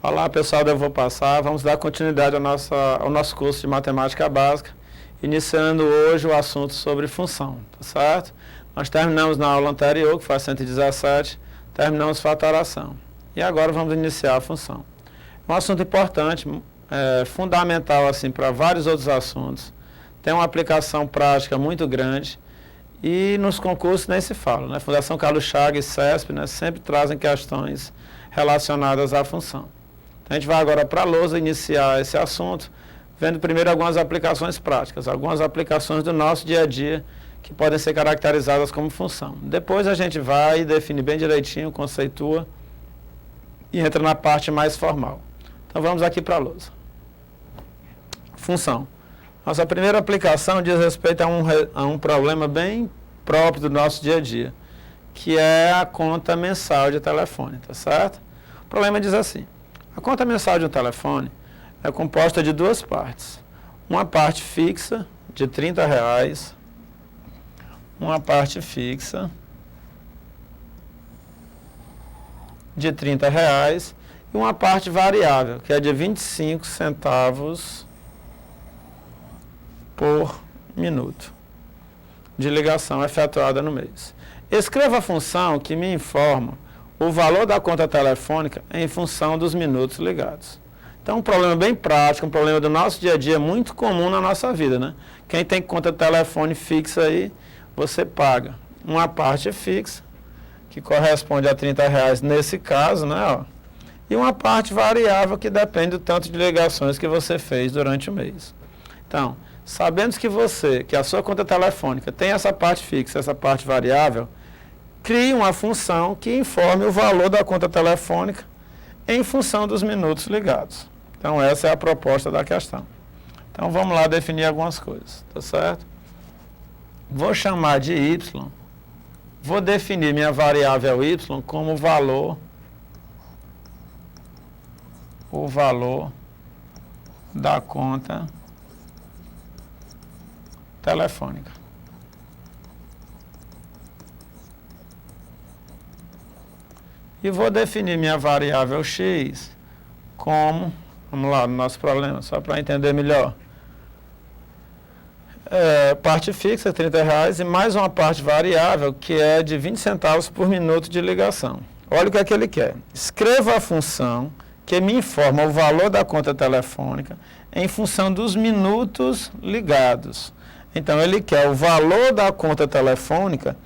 Olá pessoal, eu vou passar, vamos dar continuidade ao nosso curso de matemática básica, iniciando hoje o assunto sobre função, tá certo? Nós terminamos na aula anterior, que foi a 117, terminamos fatoração. E agora vamos iniciar a função. É um assunto importante, fundamental assim para vários outros assuntos, tem uma aplicação prática muito grande e nos concursos nem se fala, né? Fundação Carlos Chagas e CESP, né, sempre trazem questões relacionadas à função. Então, a gente vai agora para a lousa iniciar esse assunto, vendo primeiro algumas aplicações práticas, algumas aplicações do nosso dia a dia que podem ser caracterizadas como função. Depois a gente vai definir bem direitinho, conceitua e entra na parte mais formal. Então vamos aqui para a lousa. Função. Nossa primeira aplicação diz respeito a um problema bem próprio do nosso dia a dia, que é a conta mensal de telefone, tá certo? O problema diz assim: a conta mensal de um telefone é composta de duas partes. Uma parte fixa de R$30, uma parte fixa de R$30 e uma parte variável, que é de 25 centavos por minuto de ligação efetuada no mês. Escreva a função que me informa o valor da conta telefônica em função dos minutos ligados. Então, um problema bem prático, um problema do nosso dia a dia, muito comum na nossa vida, né? Quem tem conta de telefone fixa aí, você paga uma parte fixa, que corresponde a R$30 nesse caso, né? Ó, e uma parte variável, que depende do tanto de ligações que você fez durante o mês. Então, sabendo que a sua conta telefônica tem essa parte fixa, essa parte variável, crie uma função que informe o valor da conta telefônica em função dos minutos ligados. Então, essa é a proposta da questão. Então, vamos lá definir algumas coisas, tá certo? Vou chamar de y, vou definir minha variável y como o valor da conta telefônica. E vou definir minha variável x como, vamos lá, no nosso problema, só para entender melhor. Parte fixa, R$30, e mais uma parte variável, que é de 20 centavos por minuto de ligação. Olha o que é que ele quer. Escreva a função que me informa o valor da conta telefônica em função dos minutos ligados. Então, ele quer o valor da conta telefônica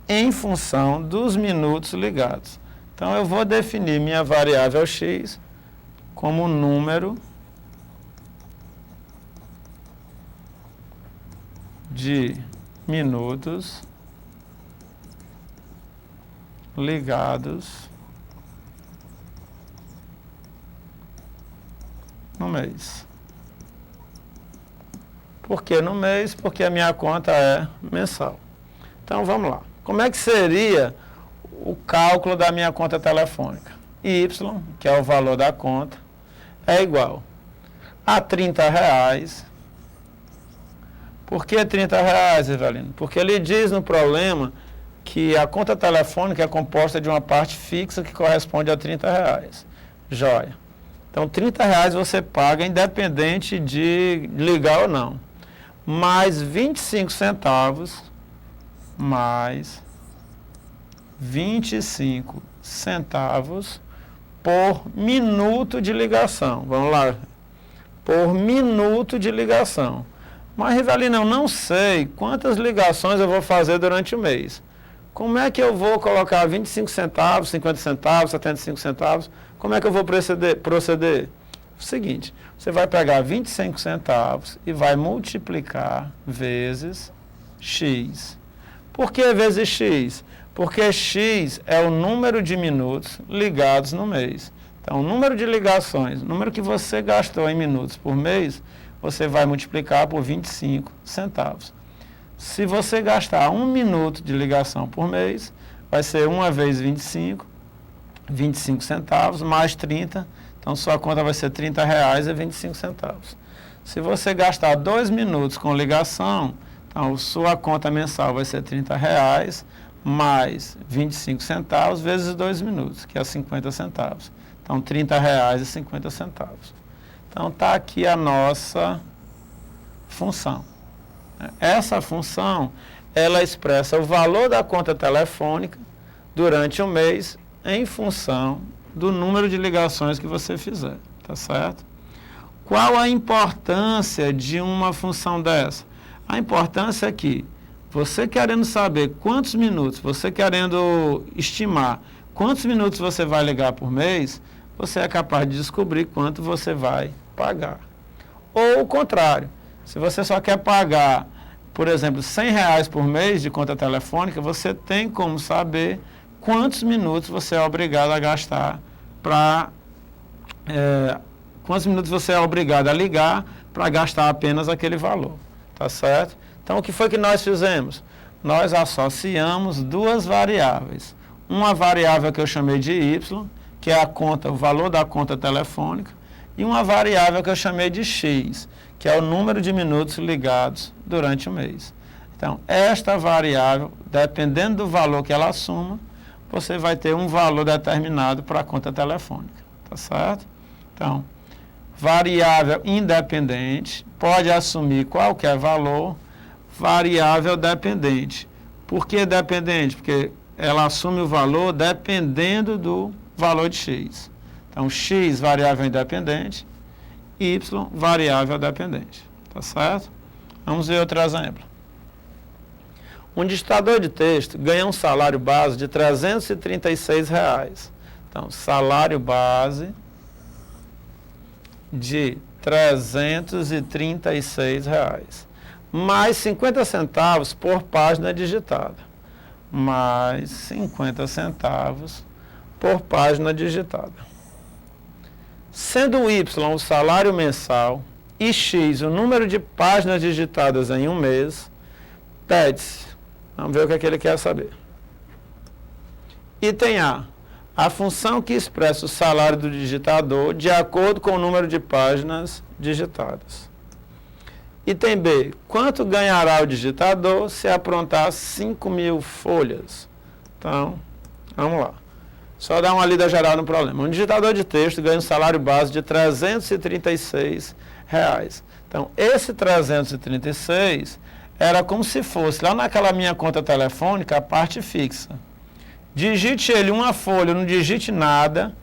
em função dos minutos ligados. Então, eu vou definir minha variável x como o número de minutos ligados no mês. Por que no mês? Porque a minha conta é mensal. Então, vamos lá. Como é que seria o cálculo da minha conta telefônica? Y, que é o valor da conta, é igual a R$30. Por que R$30, Evelino? Porque ele diz no problema que a conta telefônica é composta de uma parte fixa que corresponde a R$30. Joia. Então, R$30 você paga independente de ligar ou não. Mais 25 centavos, mais 25 centavos por minuto de ligação. Vamos lá. Por minuto de ligação. Mas, Rivelino, eu não sei quantas ligações eu vou fazer durante o mês. Como é que eu vou colocar 25 centavos, 50 centavos, 75 centavos? Como é que eu vou proceder? O seguinte, você vai pegar 25 centavos e vai multiplicar vezes x. Por que vezes x? Porque x é o número de minutos ligados no mês. Então, o número de ligações, o número que você gastou em minutos por mês, você vai multiplicar por 25 centavos. Se você gastar 1 minuto de ligação por mês, vai ser 1 vezes 25 centavos, mais 30. Então, sua conta vai ser R$30,25. Se você gastar 2 minutos com ligação, então, sua conta mensal vai ser R$30 mais 25 centavos vezes 2 minutos, que é 50 centavos. Então, R$ 30,50. Então, está aqui a nossa função. Essa função, ela expressa o valor da conta telefônica durante o mês em função do número de ligações que você fizer, tá certo? Qual a importância de uma função dessa? A importância é que você querendo saber quantos minutos, você querendo estimar quantos minutos você vai ligar por mês, você é capaz de descobrir quanto você vai pagar. Ou o contrário, se você só quer pagar, por exemplo, R$ 100 por mês de conta telefônica, você tem como saber quantos minutos você é obrigado a gastar quantos minutos você é obrigado a ligar para gastar apenas aquele valor, tá certo? Então, o que foi que nós fizemos? Nós associamos duas variáveis. Uma variável que eu chamei de Y, que é o valor da conta telefônica, e uma variável que eu chamei de X, que é o número de minutos ligados durante o mês. Então, esta variável, dependendo do valor que ela assuma, você vai ter um valor determinado para a conta telefônica, tá certo? Então, variável independente pode assumir qualquer valor, variável dependente. Por que dependente? Porque ela assume o valor dependendo do valor de X. Então, X, variável independente, Y, variável dependente. Tá certo? Vamos ver outro exemplo. Um digitador de texto ganha um salário base de R$ 336. Então, salário base de R$ 336, mais 50 centavos por página digitada. Mais 50 centavos por página digitada. Sendo Y o salário mensal e X o número de páginas digitadas em um mês, pede-se. Vamos ver o que é que ele quer saber. Item A. A função que expressa o salário do digitador de acordo com o número de páginas digitadas. Item B. Quanto ganhará o digitador se aprontar 5.000 folhas? Então, vamos lá. Só dar uma lida geral no problema. Um digitador de texto ganha um salário base de R$ 336. Então, esse 336 era como se fosse, lá naquela minha conta telefônica, a parte fixa. Digite ele uma folha, não digite nada,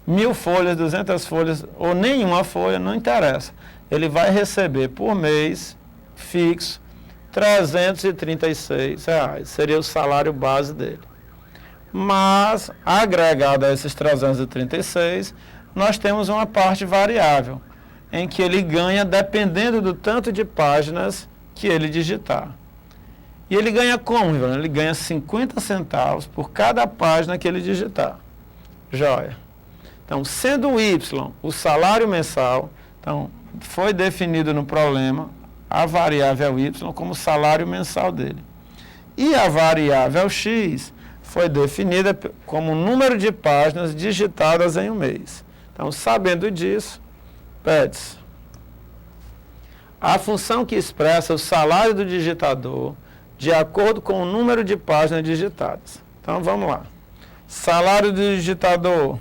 1.000 folhas, 200 folhas, ou nenhuma folha, não interessa. Ele vai receber por mês, fixo, R$ 336. Seria o salário base dele. Mas, agregado a esses 336, nós temos uma parte variável, em que ele ganha dependendo do tanto de páginas que ele digitar. E ele ganha como, Ivan? Ele ganha 50 centavos por cada página que ele digitar. Joia. Então, sendo o Y o salário mensal, então, foi definido no problema a variável Y como salário mensal dele. E a variável X foi definida como o número de páginas digitadas em um mês. Então, sabendo disso, pede-se. A função que expressa o salário do digitador de acordo com o número de páginas digitadas. Então, vamos lá. Salário do digitador,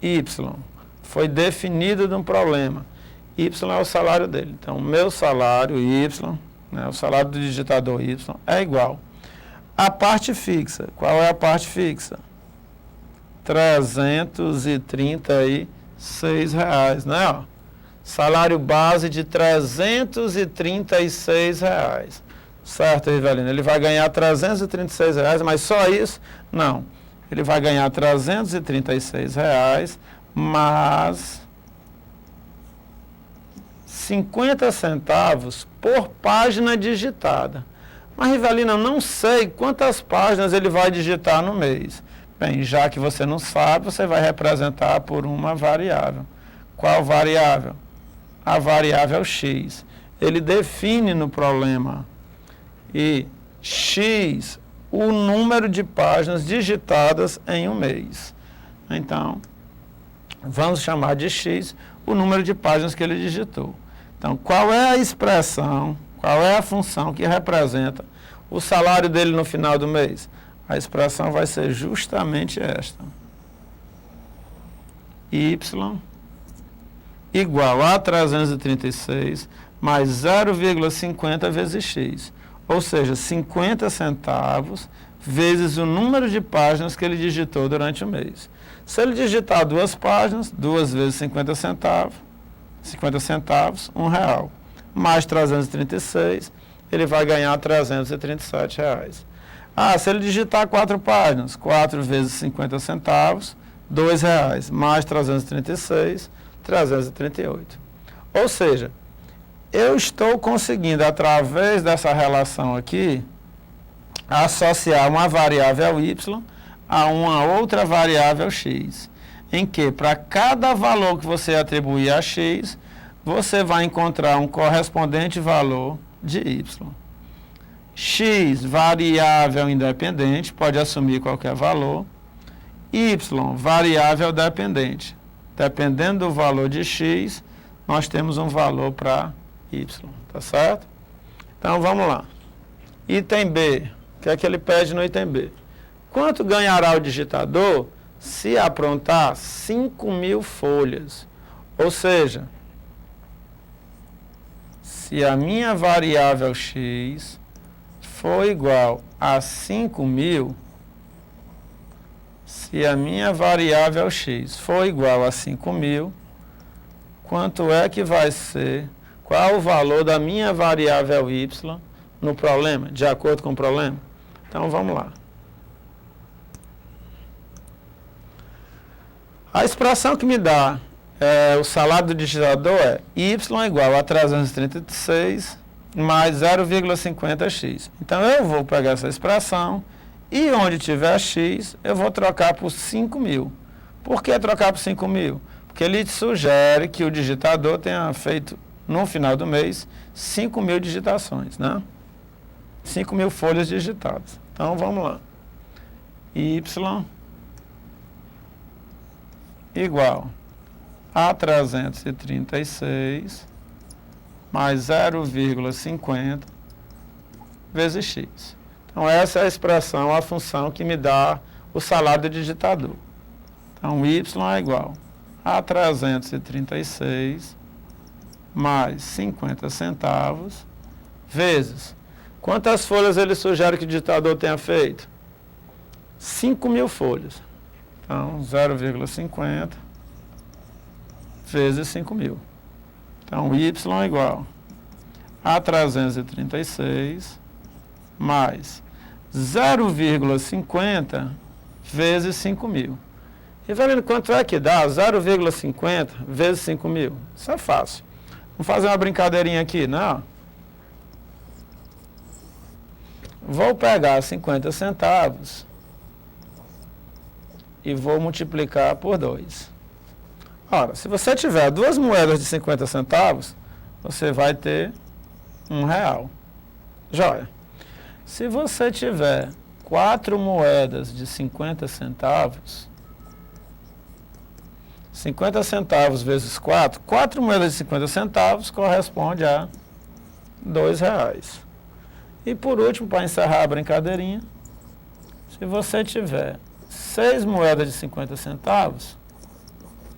Y, foi definido no problema. Y é o salário dele. Então, meu salário, Y, né, o salário do digitador Y, é igual. A parte fixa. Qual é a parte fixa? R$ 336, né? Ó. Salário base de R$ 336. Certo, Rivelino? Ele vai ganhar R$ 336, mas só isso? Não. Ele vai ganhar R$ 336, mas 50 centavos por página digitada. Mas, Rivelino, eu não sei quantas páginas ele vai digitar no mês. Bem, já que você não sabe, você vai representar por uma variável. Qual variável? A variável X. Ele define no problema e X o número de páginas digitadas em um mês. Então, vamos chamar de X o número de páginas que ele digitou. Então, qual é a expressão, qual é a função que representa o salário dele no final do mês? A expressão vai ser justamente esta. Y igual a 336 mais 0,50 vezes X. Ou seja, 50 centavos vezes o número de páginas que ele digitou durante o mês. Se ele digitar 2 páginas, 2 vezes 50 centavos, R$1, mais 336, ele vai ganhar R$337. Se ele digitar 4 páginas, 4 vezes 50 centavos, R$2, mais 336, 338. Ou seja, eu estou conseguindo, através dessa relação aqui, associar uma variável y a uma outra variável x, em que, para cada valor que você atribuir a x, você vai encontrar um correspondente valor de y. X, variável independente, pode assumir qualquer valor. Y, variável dependente. Dependendo do valor de x, nós temos um valor para y, tá certo? Então, vamos lá. Item B, o que é que ele pede no item B? Quanto ganhará o digitador se aprontar 5.000 folhas? Ou seja, se a minha variável x for igual a 5.000, se a minha variável x for igual a 5.000, quanto é que vai ser, qual é o valor da minha variável y no problema, de acordo com o problema? Então, vamos lá. A expressão que me dá o salário do digitador é y igual a 336 mais 0,50x. Então, eu vou pegar essa expressão e onde tiver x, eu vou trocar por 5.000. Por que trocar por 5.000? Porque ele sugere que o digitador tenha feito, no final do mês, 5.000 digitações, né? 5.000 folhas digitadas. Então, vamos lá. Y igual a 336 mais 0,50 vezes x. Então, essa é a expressão, a função que me dá o salário do digitador. Então, y é igual a 336 mais 50 centavos vezes. Quantas folhas ele sugere que o digitador tenha feito? 5.000 folhas. Então, 0,50 vezes 5.000. Então, y é igual a 336 mais 0,50 vezes 5.000. E vendo quanto é que dá 0,50 vezes 5.000? Isso é fácil. Vamos fazer uma brincadeirinha aqui, não? Vou pegar 50 centavos e vou multiplicar por 2. Ora, se você tiver 2 moedas de 50 centavos, você vai ter R$1. Joia. Se você tiver 4 moedas de 50 centavos, 50 centavos vezes 4, 4 moedas de 50 centavos corresponde a R$2. E por último, para encerrar a brincadeirinha, se você tiver 6 moedas de 50 centavos,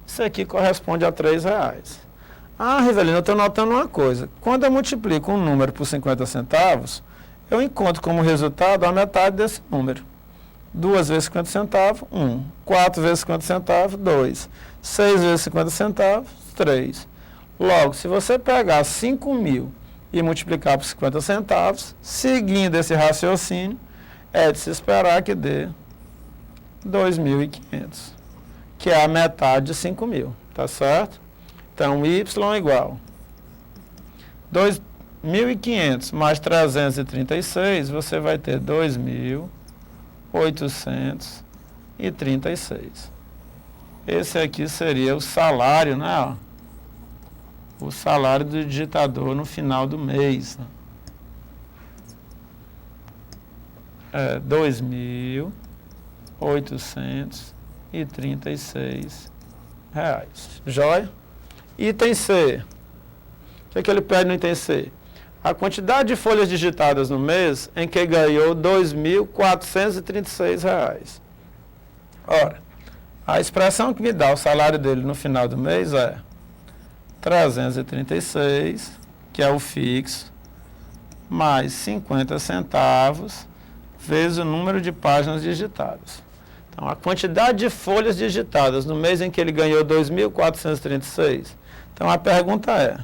isso aqui corresponde a R$3. Rivelino, eu estou notando uma coisa. Quando eu multiplico um número por 50 centavos, eu encontro como resultado a metade desse número. 2 vezes 50 centavos, 1. 4 vezes 50 centavos, 2. 6 vezes 50 centavos, 3. Logo, se você pegar 5.000 e multiplicar por 50 centavos, seguindo esse raciocínio, é de se esperar que dê 2.500, que é a metade de 5.000, tá certo? Então, y igual 2.500 mais 336, você vai ter 2.836. Esse aqui seria o salário, né? O salário do digitador no final do mês. Né? É R$2.836. Joia? Item C. O que é que ele pede no item C? A quantidade de folhas digitadas no mês em que ganhou R$2.436. Ora, A expressão que me dá o salário dele no final do mês é 336, que é o fixo, mais 50 centavos, vezes o número de páginas digitadas. Então, a quantidade de folhas digitadas no mês em que ele ganhou 2.436. Então, a pergunta é,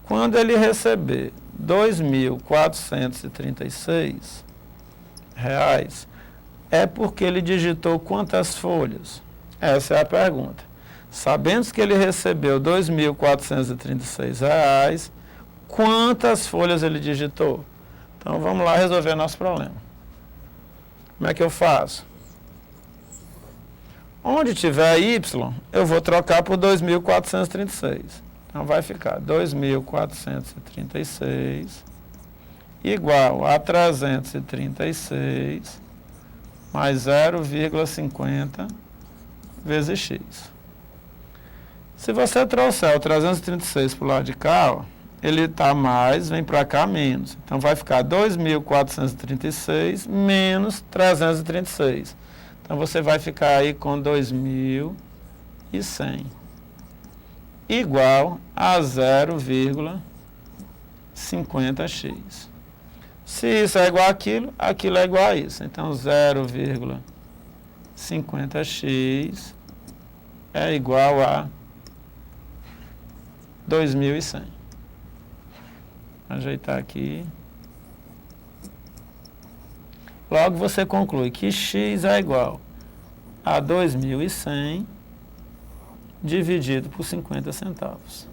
quando ele receber 2.436 reais, é porque ele digitou quantas folhas? Essa é a pergunta. Sabendo que ele recebeu 2.436 reais, quantas folhas ele digitou? Então, vamos lá resolver nosso problema. Como é que eu faço? Onde tiver Y, eu vou trocar por 2.436. Então, vai ficar 2.436 igual a 336 mais 0,50 vezes x. Se você trouxer o 336 para o lado de cá, ó, ele está mais, vem para cá menos. Então, vai ficar 2.436 menos 336. Então, você vai ficar aí com 2.100 igual a 0,50x. Se isso é igual àquilo, aquilo é igual a isso. Então, 0,50x é igual a 2.100. Ajeitar aqui. Logo, você conclui que x é igual a 2.100 dividido por 50 centavos.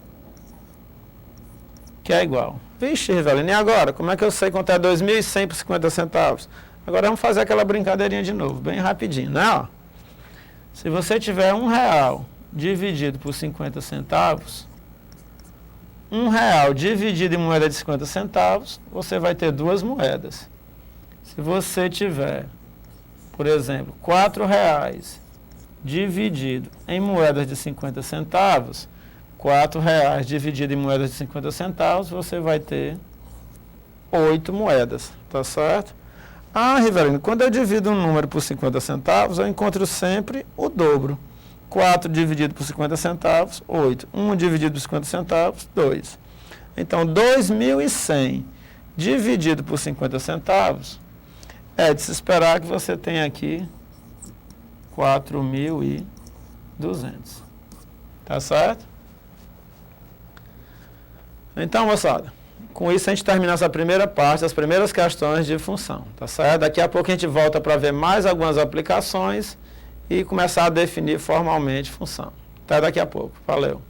Que é igual. Vixe, Rivelino, e agora? Como é que eu sei quanto é 2.100 por 50 centavos? Agora vamos fazer aquela brincadeirinha de novo, bem rapidinho, né? Ó, se você tiver R$1 dividido por 50 centavos, R$1 dividido em moeda de 50 centavos, você vai ter duas moedas. Se você tiver, por exemplo, R$4 dividido em moedas de 50 centavos, R$4 dividido em moedas de 50 centavos, você vai ter 8 moedas, tá certo? Ah, Rivelino, quando eu divido um número por 50 centavos, eu encontro sempre o dobro. 4 dividido por 50 centavos, 8. 1 dividido por 50 centavos, 2. Então, 2.100 dividido por 50 centavos, é de se esperar que você tenha aqui 4.200. Tá certo? Então, moçada, com isso a gente termina essa primeira parte, as primeiras questões de função. Tá certo? Daqui a pouco a gente volta para ver mais algumas aplicações e começar a definir formalmente função. Até daqui a pouco. Valeu!